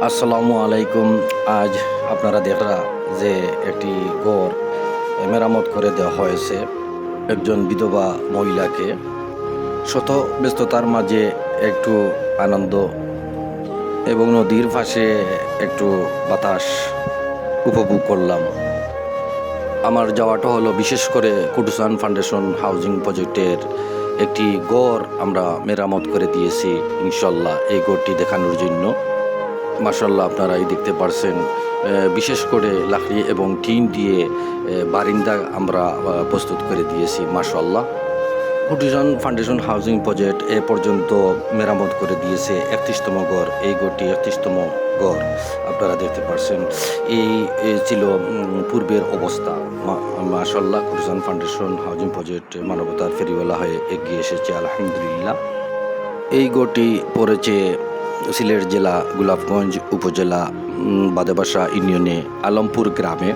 আসসালামু আলাইকুম। আজ আপনারা দেখরা যে একটি ঘর মেরামত করে দেওয়া হয়েছে একজন বিধবা মহিলাকে। শত ব্যস্ততার মাঝে একটু আনন্দ এবং নদীর পাশে একটু বাতাস উপভোগ করলাম। আমার যাওয়াটা হলো বিশেষ করে কুটুসান ফাউন্ডেশন হাউজিং প্রজেক্টের একটি ঘর আমরা মেরামত করে দিয়েছি ইনশাল্লাহ, এই ঘরটি দেখানোর জন্য। মাশাল্লাহ আপনারাই দেখতে পারছেন, বিশেষ করে লাকড়ি এবং টিন দিয়ে বারিন্দা আমরা প্রস্তুত করে দিয়েছি মাশাল্লাহ। কুটিজন ফাউন্ডেশন হাউজিং প্রজেক্ট এ পর্যন্ত মেরামত করে দিয়েছে 31তম ঘর। এই ঘরটি 31তম ঘর আপনারা দেখতে পারছেন। এই ছিল পূর্বের অবস্থা। মাশাল্লাহ কুটিজন ফাউন্ডেশন হাউজিং প্রজেক্ট মানবতার ফেরিওয়ালা হয়ে এগিয়ে এসেছে আলহামদুলিল্লাহ। এই ঘরটি পড়েছে সিলেট জেলা গোলাপগঞ্জ উপজেলা বাদেবাসা ইউনিয়নে আলমপুর গ্রামে।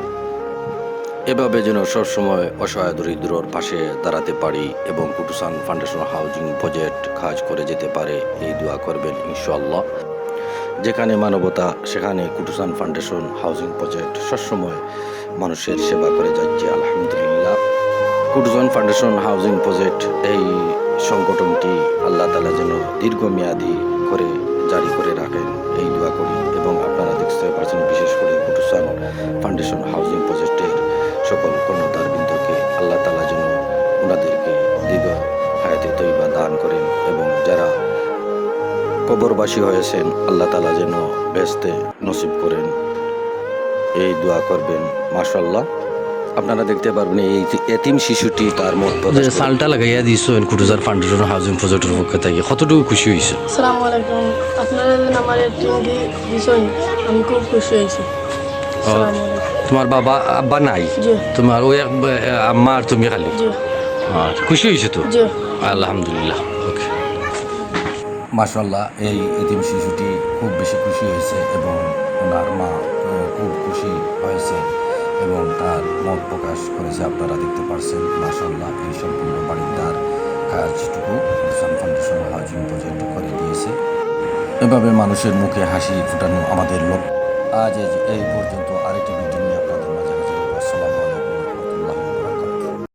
এভাবে যেন সবসময় অসহায় দরিদ্রর পাশে দাঁড়াতে পারি এবং কুটুসান ফাউন্ডেশন হাউজিং প্রজেক্ট কাজ করে যেতে পারে, এই দোয়া করবেন ইনশাআল্লাহ। যেখানে মানবতা সেখানে কুটুসান ফাউন্ডেশন হাউজিং প্রজেক্ট সবসময় মানুষের সেবা করে যাচ্ছে আলহামদুলিল্লাহ। কুটুসান ফাউন্ডেশন হাউজিং প্রজেক্ট এই সংগঠনটি আল্লাহ তাআলা যেন দীর্ঘমেয়াদী করে জারি করে রাখেন, এই দোয়া করি। এবং আপনারা দেখতে পাচ্ছেন বিশেষ করে কুটুসান ফাউন্ডেশন হাউজিং প্রজেক্টের সকল কর্ণধারবৃন্দকে আল্লাহ তাআলা যেন ওনাদেরকে দীর্ঘ হায়াতে তৈবা দান করেন এবং যারা কবরবাসী হয়েছেন আল্লাহ তাআলা যেন বেহেশতে নসিব করেন, এই দোয়া করবেন মাশাআল্লাহ। আপনারা দেখতে পারবেন এই এতিম শিশুটি তার মত সালটা লাগাইয়া দিয়েছেন কুটুসান ফাউন্ডেশন হাউজিং প্রজেক্টের পক্ষ থেকে, কতটুকু খুশি হয়েছে? আসসালামু আলাইকুম। আপনারা আমার টিম দিয়েছেন, আমি খুব খুশি হয়েছি। তোমার বাবা আব্বা নাই? তোমার ওই আম্মা আর তুমি খালি? খুশি হয়েছে তো? আলহামদুলিল্লাহ। ওকে মাশাআল্লাহ, এই এতিম শিশুটি খুব বেশি খুশি হয়েছে এবং ওনার মা খুব খুশি হয়েছে এবং তার মত প্রকাশ করেছে। আপনারা দেখতে পারছেন মাশাআল্লাহ এই সম্পূর্ণ বাড়িটার কাজটুকু কুটুসান ফাউন্ডেশন হাউজিং প্রজেক্ট করে দিয়েছে। এভাবে মানুষের মুখে হাসি ফুটানো আমাদের লক্ষ্য। আজ এই পর্যন্ত।